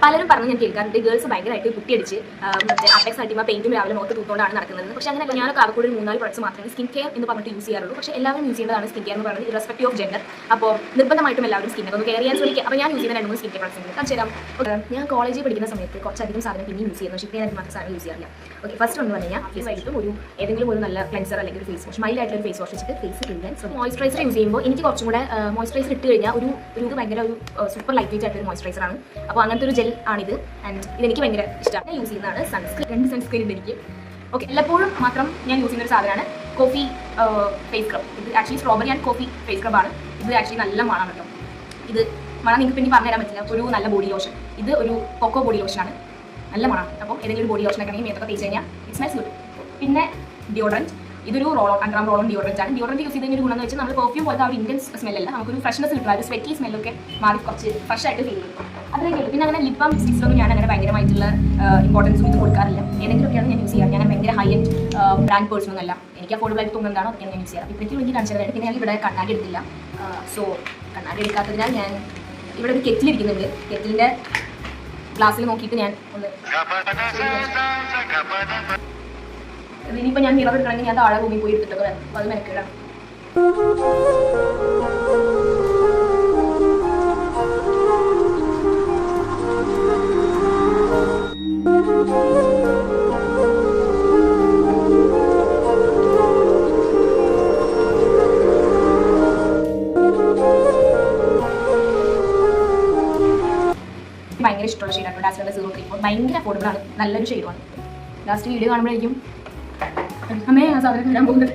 പലരും പറഞ്ഞ് ഞാൻ കേൾക്കാറുണ്ട് ഗേൾസ് ഭയങ്കരമായിട്ട് കുട്ടിയടിച്ച് മറ്റേ അപ്പെക്സ് അൾട്ടിമ പെയിന്റും രാവിലെ മുഖത്ത് തൂത്തോണ്ടാണ് നടക്കുന്നത്. പക്ഷേ അങ്ങനെയല്ല. ഞാനൊക്കെ ആകെക്കൂടി 3-4 പ്രൊഡക്ട്സ് മാത്രമേ സ്കിൻ കെയർ എന്ന് പറഞ്ഞിട്ട് യൂസ് ചെയ്യാറുള്ളൂ. പക്ഷേ എല്ലാവരും യൂസ് ചെയ്യുന്നതാണ് സ്കിൻ കെയർ എന്ന് പറയുന്നത് ഇറസ്പെക്റ്റീവ് ഓഫ് ജെൻഡർ. അപ്പോൾ നിർബന്ധമായിട്ടും എല്ലാവരും സ്കിൻ ഒന്ന് കെയർ ചെയ്യാൻ ശ്രമിക്കുക. അപ്പോൾ ഞാൻ യൂസ് ചെയ്യുന്ന 2-3 സ്കിൻ കെയർ പ്രൊഡക്ട്സ് ഉണ്ട്. കാണിച്ചു ഞാൻ കോളേജിൽ പഠിക്കുന്ന സമയത്ത് കുറച്ചധികം സാധനം പിന്നെ യൂസ് ചെയ്യുന്നു. പക്ഷേ ഇപ്പോൾ ഞാൻ മാത്രം സാധനം യൂസ് ചെയ്യാറില്ല. ഓക്കെ, ഫസ്റ്റ് ഒന്ന് പറഞ്ഞു കഴിഞ്ഞാൽ ഫേസ് ആയിട്ടും ഏതെങ്കിലും ഒരു നല്ല ക്ലെൻസർ അല്ലെങ്കിൽ ഒരു ഫേസ് വാഷ്, മൈൽഡ് ആയിട്ടുള്ള ഒരു ഫേസ് വാഷ് വെച്ചിട്ട് face clean. So moisturiser use ചെയ്യുമ്പോൾ എനിക്ക് കുറച്ചും കൂടെ മോയ്സ്ചറൈസർ ഇട്ട് കഴിഞ്ഞാൽ ഒരു ഭയങ്കര ഒരു സൂപ്പർ ലൈറ്റ് വെയിറ്റ് ആയിട്ടൊരു മോയ്സ്ചറൈസറാണ്. അപ്പോൾ അങ്ങനത്തെ ഒരു ജെൽ ആണിത്. ആൻഡ് ഇതെനിക്ക് ഭയങ്കര ഇഷ്ടമാണ്. ഞാൻ യൂസ് ചെയ്യുന്നതാണ് സൺസ്ക്രീൻ. 2 സൺസ്ക്രീൻ ഉണ്ട് എനിക്ക്. ഓക്കെ, എല്ലപ്പോഴും മാത്രം ഞാൻ യൂസ് ചെയ്യുന്ന ഒരു സാധനമാണ് കോഫി ഫേസ് സ്ക്രബ്. ഇത് actually strawberry and coffee face സ്ക്രബാണ്. ഇത് ആക്ച്വലി നല്ല മണം കേട്ടോ. ഇത് മണം നിങ്ങൾക്ക് പിന്നെ പറഞ്ഞു തരാൻ പറ്റില്ല. ഒരു നല്ല ബോഡി ലോഷൻ. ഇത് ഒരു കൊക്കോ ബോഡി ലോഷനാണ്. നല്ല മണം. അപ്പോൾ ഏതെങ്കിലും ഒരു ബോഡി ലോഷനൊക്കെ ആണെങ്കിൽ മേത്തൊക്കെ തേച്ച് കഴിഞ്ഞാൽ ഇറ്റ് സ്മെൽസ് ഗുഡ്. പിന്നെ ഡിയോഡ്രൻറ്റ്. ഇതൊരു അണ്ടർആം റോൾ ഓൺ ഡിയോഡ്രൻറ്റ് ആണ്. ഡിയോഡ്രൻറ്റ് യൂസ് ചെയ്തതിൻ്റെ ഒരു ഗുണം എന്ന് വെച്ചാൽ നമ്മൾ പെർഫ്യൂം പോലത്തെ ആ ഒരു ഇന്റൻസ് സ്മെല്ലല്ല, നമുക്കൊരു ഫ്രഷ്നെസ് കിട്ടുക. ഒരു സ്വെറ്റി സ്മെല്ലൊക്കെ മാറി കുറച്ച് ഫ്രഷ് ആയിട്ട് ഫീൽ ചെയ്യും. അത്രയൊക്കെ ഉള്ളൂ. പിന്നെ അങ്ങനെ ലിപ് ബാം സ്റ്റിക്സിലൊന്നും ഞാൻ അങ്ങനെ ഭയങ്കരമായിട്ടുള്ള ഇമ്പോർട്ടൻസും ഇത് കൊടുക്കാറില്ല. ഏതെങ്കിലുമൊക്കെയാണ് ഞാൻ യൂസ് ചെയ്യാറ്. ഞാൻ ഭയങ്കര ഹൈ എൻഡ് ബ്രാൻഡ് പേഴ്സൺ ഒന്നല്ല. എനിക്ക് അഫോർഡബിൾ ആയിട്ട് തോന്നുന്നതാണോ അതൊക്കെ ഞാൻ യൂസ് ചെയ്യാറ്. ഇപ്പോഴേക്കും എനിക്ക് കാണിച്ചതായിട്ട്. പിന്നെ ഞാൻ ഇവിടെ കണ്ണാടി എടുത്തില്ല. സോ കണ്ണാടി എടുക്കാത്തതിനാൽ ഞാൻ ഇവിടെ ഒരു കെറ്റിലിരിക്കുന്നുണ്ട്. കെറ്റിലിൻ്റെ ഗ്ലാസ്സിൽ നോക്കിയിട്ട് ഞാൻ ഒന്ന് ഇനിയിപ്പോൾ ഞാൻ മിറർ എടുക്കണമെങ്കിൽ ഞാൻ താഴെ റൂമിൽ പോയി എടുത്തിട്ടൊക്കെ വരണം. അപ്പോൾ അത് മെനക്കേടാണ്. ഭയങ്കര ഇഷ്ടമുള്ള ഷെയ്ഡാണ് ഡാസ്ലറിൻ്റെ 034. ഭയങ്കര അഫോർഡബിൾ ആണ്. നല്ലൊരു ഷെയ്ഡുമാണ്. ലാസ്റ്റ് വീഡിയോ കാണുമ്പോഴേക്കും അമ്മേ ആ സാധനം വരാൻ പോകുന്നത്.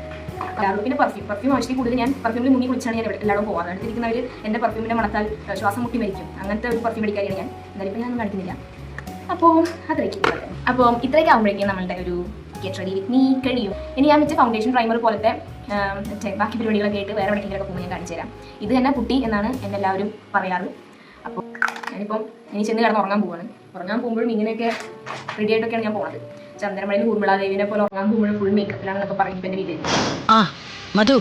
പിന്നെ പെർഫ്യൂം ആവശ്യം കൂടുതൽ ഞാൻ പെർഫ്യൂമിൽ മുങ്ങി കുളിച്ചാണ് ഞാൻ എല്ലാവരും പോകാറ്. അടുത്തിരിക്കുന്നവർ എൻ്റെ പെർഫ്യൂമിൻ്റെ മണത്താൽ ശ്വാസം മുട്ടി മരിക്കും. അങ്ങനത്തെ ഒരു പെർഫ്യൂം അടിക്കാനാണ് ഞാൻ. എന്നാലും ഇപ്പോൾ ഞാൻ കാണിക്കുന്നില്ല. അപ്പോൾ അത്രയ്ക്കും. അപ്പോൾ ഇത്രയൊക്കെ ആകുമ്പോഴേക്കും നമ്മളുടെ ഒരു ഗെറ്റ് റെഡി വിത്ത് മീ കഴിയും. ഇനി ഞാൻ വെച്ച ഫൗണ്ടേഷൻ പ്രൈമർ പോലത്തെ ബാക്കി പരിപാടികളൊക്കെ ആയിട്ട് വേറെ എവിടേക്കെങ്കിലൊക്കെ പോകുമ്പോൾ ഞാൻ കാണിച്ചു തരാം. ഇത് തന്നെ പുട്ടി എന്നാണ് എന്നെല്ലാവരും പറയാറ്. അപ്പോൾ ഞാനിപ്പം ഇനി ചെന്ന് കിടന്ന് ഉറങ്ങാൻ പോവാണ്. ഉറങ്ങാൻ പോകുമ്പോഴും ഇങ്ങനെയൊക്കെ റെഡി ആയിട്ടൊക്കെയാണ് ഞാൻ പോകുന്നത്. ചന്ദ്രമണിയിൽ ഊർമിളാദേവിനെ പോലെ ഉറങ്ങാൻ പോകുമ്പോഴും ഫുൾ മേക്കപ്പിലാണെന്നൊക്കെ പറയുമ്പോൾ എൻ്റെ വീട്ടിൽ മധു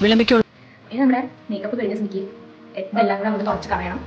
വിളമ്പിക്കോളൂ. ഇനി നമ്മുടെ മേക്കപ്പ് കഴിഞ്ഞ സ്ഥിതിക്ക് എല്ലാം കൂടെ നമുക്ക് കുറച്ച് കളയണം.